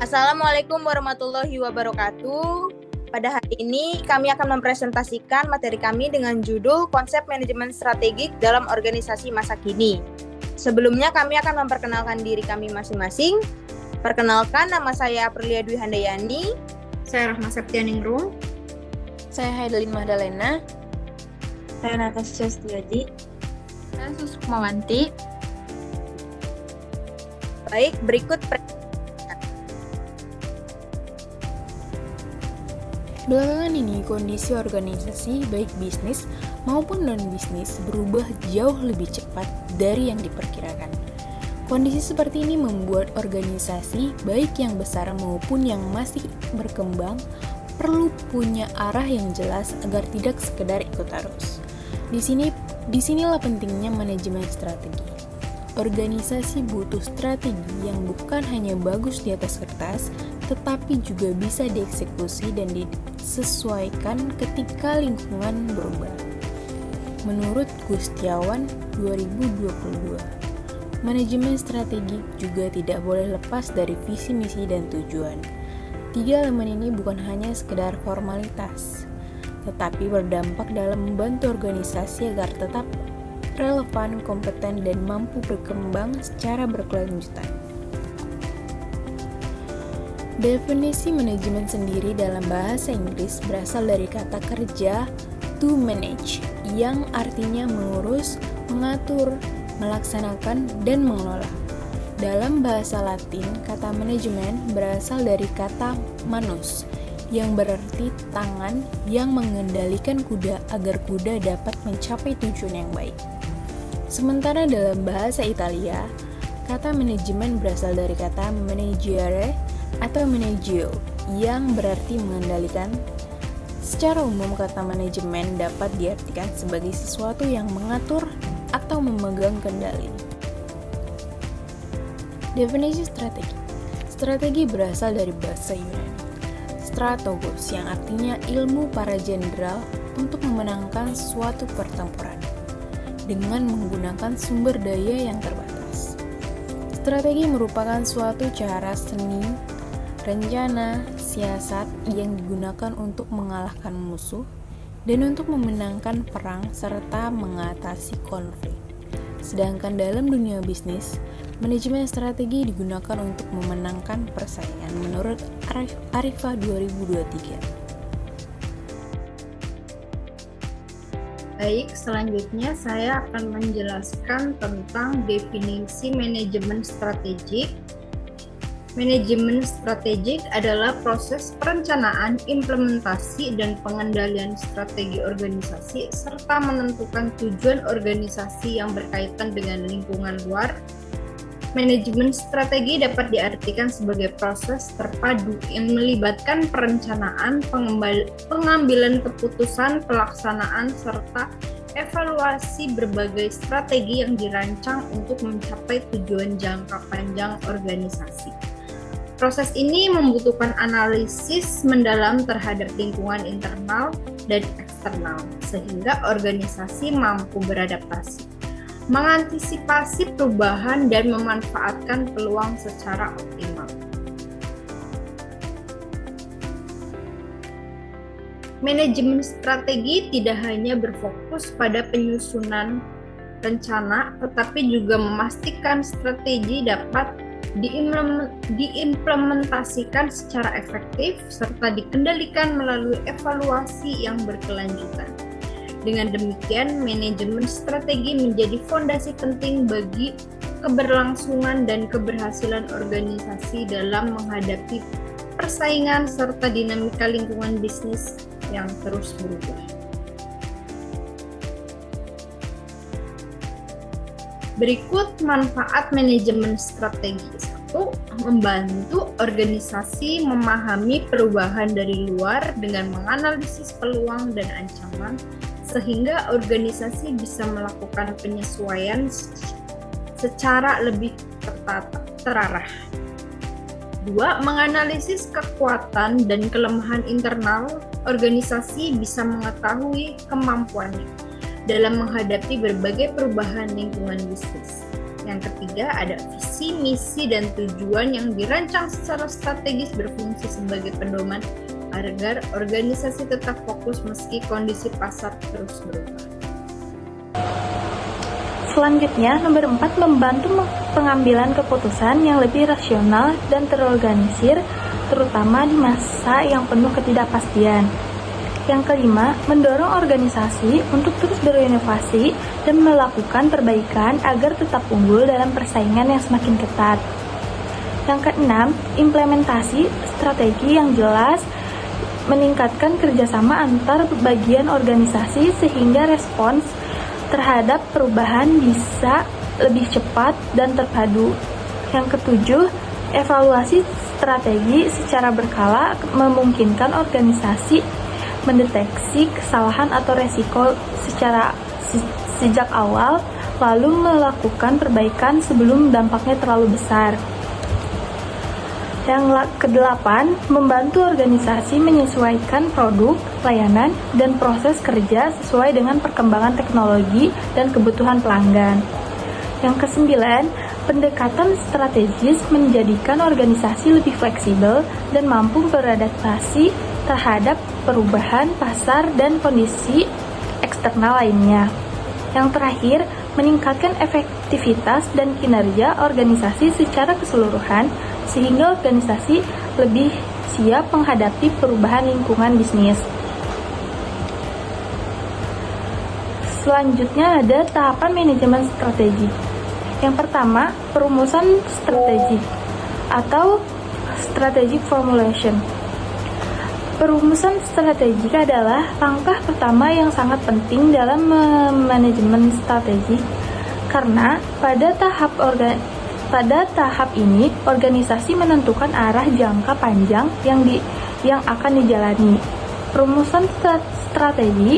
Assalamualaikum warahmatullahi wabarakatuh. Pada hari ini kami akan mempresentasikan materi kami dengan judul Konsep Manajemen Strategik dalam Organisasi Masa Kini. Sebelumnya kami akan memperkenalkan diri kami masing-masing. Perkenalkan, nama saya Aprilia Dwi Handayani. Saya Rahma Septianingrum. Saya Haidelin Mahdalena. Saya Natasha Setiadi. Saya Susukmawanti. Baik, berikut Belakangan ini, kondisi organisasi baik bisnis maupun non-bisnis berubah jauh lebih cepat dari yang diperkirakan. Kondisi seperti ini membuat organisasi baik yang besar maupun yang masih berkembang perlu punya arah yang jelas agar tidak sekedar ikut arus. Disinilah pentingnya manajemen strategi. Organisasi butuh strategi yang bukan hanya bagus di atas kertas, tetapi juga bisa dieksekusi dan disesuaikan ketika lingkungan berubah. Menurut Gustiawan 2022, manajemen strategi juga tidak boleh lepas dari visi, misi, dan tujuan. 3 elemen ini bukan hanya sekedar formalitas, tetapi berdampak dalam membantu organisasi agar tetap relevan, kompeten, dan mampu berkembang secara berkelanjutan. Definisi manajemen sendiri dalam bahasa Inggris berasal dari kata kerja to manage, yang artinya mengurus, mengatur, melaksanakan, dan mengelola. Dalam bahasa Latin, kata manajemen berasal dari kata manus, yang berarti tangan yang mengendalikan kuda agar kuda dapat mencapai tujuan yang baik. Sementara dalam bahasa Italia, kata manajemen berasal dari kata managere atau managio, yang berarti mengendalikan. Secara umum, kata manajemen dapat diartikan sebagai sesuatu yang mengatur atau memegang kendali. Definisi strategi. Strategi berasal dari bahasa Yunani stratogos, yang artinya ilmu para jenderal untuk memenangkan suatu pertempuran dengan menggunakan sumber daya yang terbatas. Strategi merupakan suatu cara seni, rencana, siasat yang digunakan untuk mengalahkan musuh dan untuk memenangkan perang serta mengatasi konflik. Sedangkan dalam dunia bisnis, manajemen strategi digunakan untuk memenangkan persaingan menurut Arifa 2023. Baik, selanjutnya saya akan menjelaskan tentang definisi manajemen strategik. Manajemen strategik adalah proses perencanaan, implementasi, dan pengendalian strategi organisasi serta menentukan tujuan organisasi yang berkaitan dengan lingkungan luar. Manajemen strategi dapat diartikan sebagai proses terpadu yang melibatkan perencanaan, pengambilan keputusan, pelaksanaan, serta evaluasi berbagai strategi yang dirancang untuk mencapai tujuan jangka panjang organisasi. Proses ini membutuhkan analisis mendalam terhadap lingkungan internal dan eksternal, sehingga organisasi mampu beradaptasi, mengantisipasi perubahan, dan memanfaatkan peluang secara optimal. Manajemen strategi tidak hanya berfokus pada penyusunan rencana, tetapi juga memastikan strategi dapat diimplementasikan secara efektif serta dikendalikan melalui evaluasi yang berkelanjutan. Dengan demikian, manajemen strategi menjadi fondasi penting bagi keberlangsungan dan keberhasilan organisasi dalam menghadapi persaingan serta dinamika lingkungan bisnis yang terus berubah. Berikut manfaat manajemen strategi. 1. Membantu organisasi memahami perubahan dari luar dengan menganalisis peluang dan ancaman, sehingga organisasi bisa melakukan penyesuaian secara lebih terarah. 2. Menganalisis kekuatan dan kelemahan internal, organisasi bisa mengetahui kemampuannya dalam menghadapi berbagai perubahan lingkungan bisnis. Yang ketiga ada visi, misi, dan tujuan yang dirancang secara strategis berfungsi sebagai pedoman agar organisasi tetap fokus meski kondisi pasar terus berubah. Selanjutnya, nomor 4, membantu pengambilan keputusan yang lebih rasional dan terorganisir, terutama di masa yang penuh ketidakpastian. Yang kelima, mendorong organisasi untuk terus berinovasi dan melakukan perbaikan agar tetap unggul dalam persaingan yang semakin ketat. Yang keenam, implementasi strategi yang jelas, meningkatkan kerjasama antar bagian organisasi sehingga respons terhadap perubahan bisa lebih cepat dan terpadu. Yang ketujuh, evaluasi strategi secara berkala memungkinkan organisasi mendeteksi kesalahan atau resiko secara sejak awal, lalu melakukan perbaikan sebelum dampaknya terlalu besar. Yang kedelapan, membantu organisasi menyesuaikan produk, layanan, dan proses kerja sesuai dengan perkembangan teknologi dan kebutuhan pelanggan. Yang kesembilan, pendekatan strategis menjadikan organisasi lebih fleksibel dan mampu beradaptasi terhadap perubahan pasar dan kondisi eksternal lainnya. Yang terakhir, meningkatkan efektivitas dan kinerja organisasi secara keseluruhan sehingga organisasi lebih siap menghadapi perubahan lingkungan bisnis. Selanjutnya ada tahapan manajemen strategi. Yang pertama, perumusan strategi atau strategic formulation. Perumusan strategi adalah langkah pertama yang sangat penting dalam manajemen strategi karena pada tahap ini organisasi menentukan arah jangka panjang yang akan dijalani. Perumusan strategi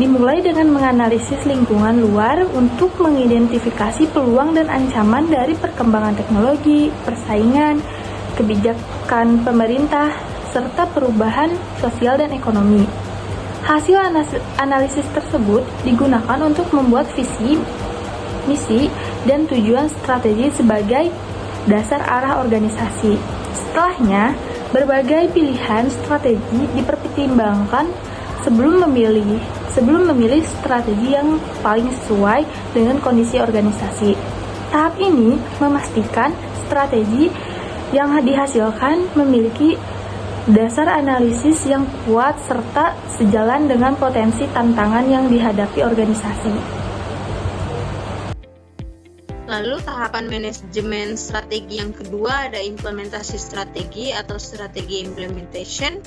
dimulai dengan menganalisis lingkungan luar untuk mengidentifikasi peluang dan ancaman dari perkembangan teknologi, persaingan, kebijakan pemerintah, serta perubahan sosial dan ekonomi. Hasil analisis tersebut digunakan untuk membuat visi, misi, dan tujuan strategi sebagai dasar arah organisasi. Setelahnya, berbagai pilihan strategi dipertimbangkan sebelum memilih strategi yang paling sesuai dengan kondisi organisasi. Tahap ini memastikan strategi yang dihasilkan memiliki dasar analisis yang kuat serta sejalan dengan potensi tantangan yang dihadapi organisasi. Lalu tahapan manajemen strategi yang kedua ada implementasi strategi atau strategi implementation,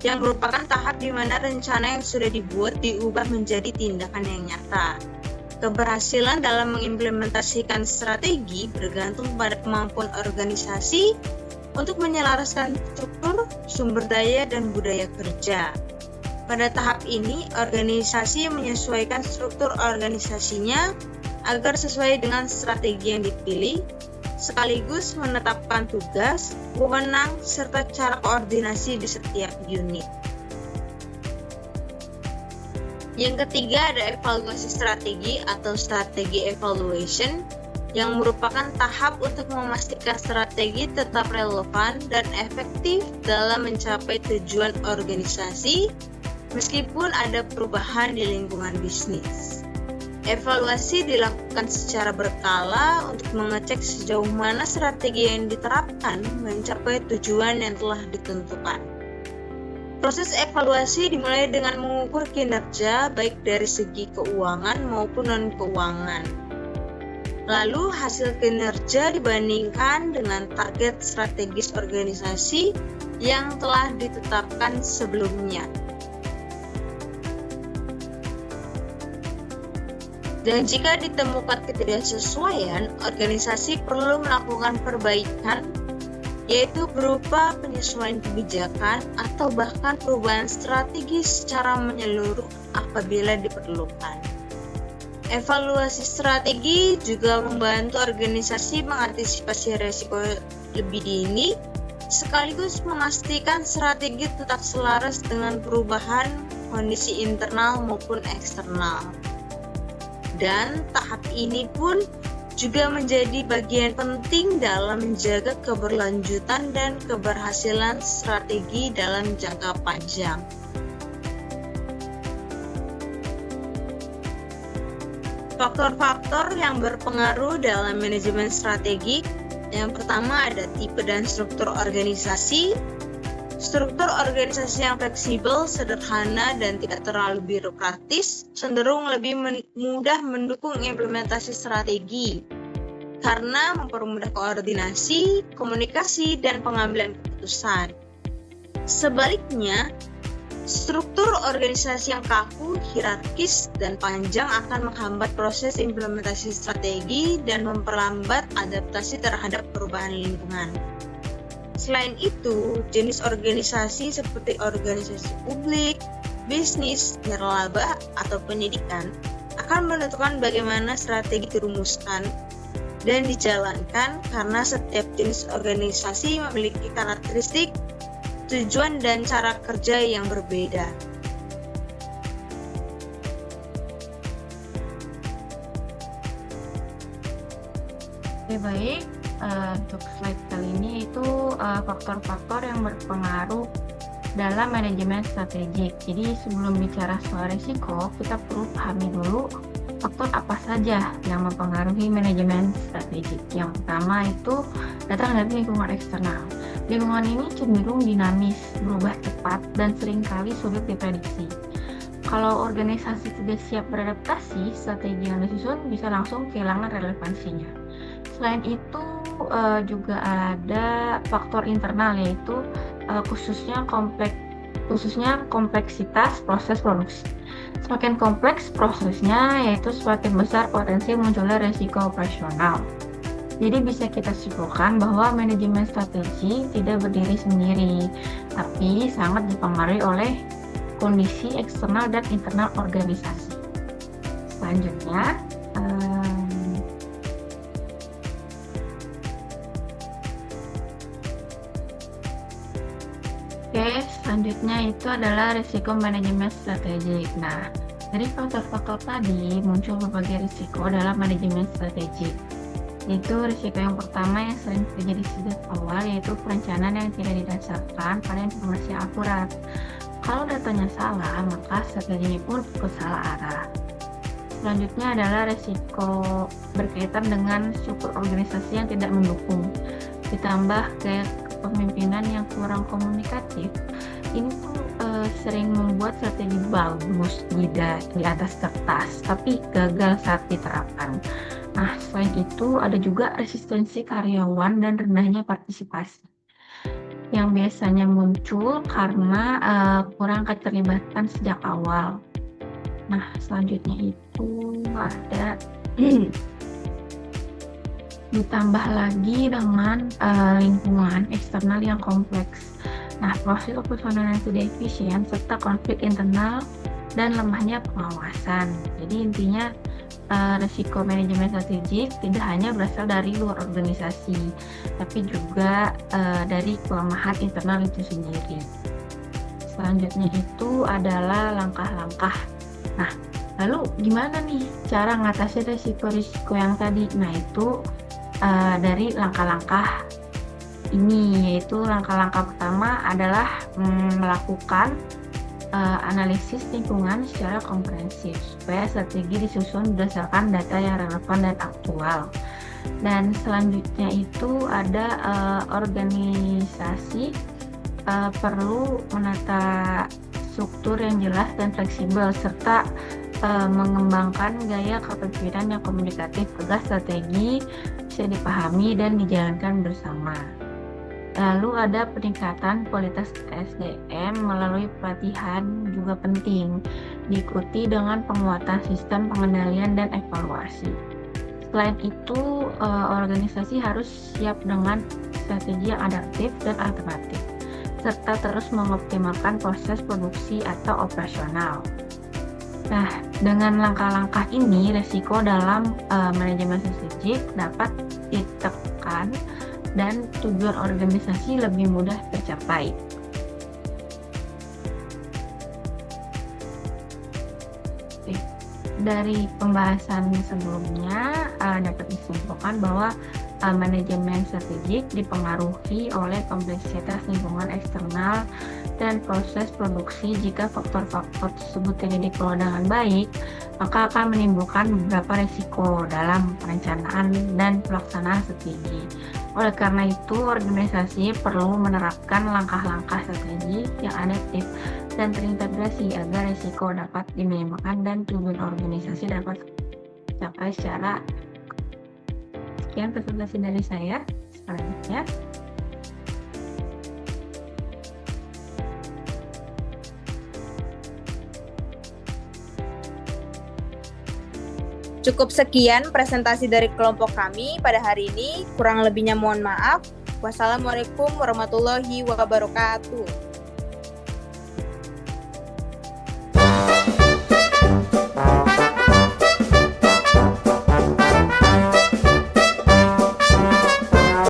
yang merupakan tahap di mana rencana yang sudah dibuat diubah menjadi tindakan yang nyata. Keberhasilan dalam mengimplementasikan strategi bergantung pada kemampuan organisasi untuk menyelaraskan struktur, sumber daya, dan budaya kerja. Pada tahap ini, organisasi menyesuaikan struktur organisasinya agar sesuai dengan strategi yang dipilih, sekaligus menetapkan tugas, wewenang, serta cara koordinasi di setiap unit. Yang ketiga ada evaluasi strategi atau strategi evaluation, yang merupakan tahap untuk memastikan strategi tetap relevan dan efektif dalam mencapai tujuan organisasi meskipun ada perubahan di lingkungan bisnis. Evaluasi dilakukan secara berkala untuk mengecek sejauh mana strategi yang diterapkan mencapai tujuan yang telah ditentukan. Proses evaluasi dimulai dengan mengukur kinerja baik dari segi keuangan maupun non-keuangan. Lalu hasil kinerja dibandingkan dengan target strategis organisasi yang telah ditetapkan sebelumnya. Dan jika ditemukan ketidaksesuaian, organisasi perlu melakukan perbaikan, yaitu berupa penyesuaian kebijakan atau bahkan perubahan strategi secara menyeluruh apabila diperlukan. Evaluasi strategi juga membantu organisasi mengantisipasi risiko lebih dini, sekaligus memastikan strategi tetap selaras dengan perubahan kondisi internal maupun eksternal. Dan tahap ini pun juga menjadi bagian penting dalam menjaga keberlanjutan dan keberhasilan strategi dalam jangka panjang. Faktor-faktor yang berpengaruh dalam manajemen strategi, yang pertama ada tipe dan struktur organisasi. Struktur organisasi yang fleksibel, sederhana, dan tidak terlalu birokratis cenderung lebih mudah mendukung implementasi strategi karena mempermudah koordinasi, komunikasi, dan pengambilan keputusan. Sebaliknya, struktur organisasi yang kaku, hierarkis, dan panjang akan menghambat proses implementasi strategi dan memperlambat adaptasi terhadap perubahan lingkungan. Selain itu, jenis organisasi seperti organisasi publik, bisnis, nirlaba, atau pendidikan akan menentukan bagaimana strategi dirumuskan dan dijalankan karena setiap jenis organisasi memiliki karakteristik, tujuan, dan cara kerja yang berbeda. Oke, baik. Untuk slide kali ini itu faktor-faktor yang berpengaruh dalam manajemen strategik. Jadi sebelum bicara soal risiko, kita perlu pahami dulu faktor apa saja yang mempengaruhi manajemen strategik. Yang pertama itu datang dari lingkungan eksternal. Lingkungan ini cenderung dinamis, berubah cepat, dan seringkali sulit diprediksi. Kalau organisasi tidak siap beradaptasi, strategi yang disusun bisa langsung kehilangan relevansinya. Selain itu juga ada faktor internal, yaitu khususnya kompleksitas proses produksi. Semakin kompleks prosesnya, yaitu semakin besar potensi munculnya risiko operasional. Jadi bisa kita simpulkan bahwa manajemen strategi tidak berdiri sendiri, tapi sangat dipengaruhi oleh kondisi eksternal dan internal organisasi. Selanjutnya, selanjutnya itu adalah risiko manajemen strategik. Nah, dari faktor-faktor tadi muncul berbagai risiko dalam manajemen strategik. Yaitu risiko yang pertama yang sering terjadi sejak awal, yaitu perencanaan yang tidak didasarkan pada informasi yang akurat. Kalau datanya salah, maka strateginya pun ikut salah arah. Selanjutnya adalah risiko berkaitan dengan struktur organisasi yang tidak mendukung. Ditambah gaya kepemimpinan yang kurang komunikatif, ini tuh sering membuat strategi bagus di atas kertas, tapi gagal saat diterapkan. Nah, selain itu ada juga resistensi karyawan dan rendahnya partisipasi yang biasanya muncul karena kurang keterlibatan sejak awal. Nah, selanjutnya itu ada ditambah lagi dengan lingkungan eksternal yang kompleks. Nah, proses operasional yang tidak efisien serta konflik internal dan lemahnya pengawasan. Jadi intinya risiko manajemen strategik tidak hanya berasal dari luar organisasi, tapi juga dari kelemahan internal itu sendiri. Selanjutnya itu adalah langkah-langkah. Nah, lalu gimana nih cara mengatasi risiko-risiko yang tadi? Nah, itu dari langkah-langkah ini, yaitu langkah-langkah pertama adalah melakukan analisis lingkungan secara komprehensif supaya strategi disusun berdasarkan data yang relevan dan aktual. Dan selanjutnya itu ada organisasi perlu menata struktur yang jelas dan fleksibel serta mengembangkan gaya kepemimpinan yang komunikatif agar strategi bisa dipahami dan dijalankan bersama. Lalu ada peningkatan kualitas SDM melalui pelatihan juga penting, diikuti dengan penguatan sistem pengendalian dan evaluasi. Selain itu, organisasi harus siap dengan strategi yang adaptif dan alternatif, serta terus mengoptimalkan proses produksi atau operasional. Nah, dengan langkah-langkah ini, risiko dalam manajemen strategik dapat ditekan dan tujuan organisasi lebih mudah tercapai. dari pembahasan sebelumnya dapat disimpulkan bahwa manajemen strategik dipengaruhi oleh kompleksitas lingkungan eksternal dan proses produksi. Jika faktor-faktor tersebut tidak dikelola dengan baik, maka akan menimbulkan beberapa risiko dalam perencanaan dan pelaksanaan strategi. Oleh karena itu, organisasi perlu menerapkan langkah-langkah strategi yang adaptif dan terintegrasi agar risiko dapat diminimalkan dan tujuan organisasi dapat tercapai secara. Sekian presentasi dari saya. Selanjutnya, Cukup sekian presentasi dari kelompok kami pada hari ini. Kurang lebihnya mohon maaf. Wassalamualaikum warahmatullahi wabarakatuh.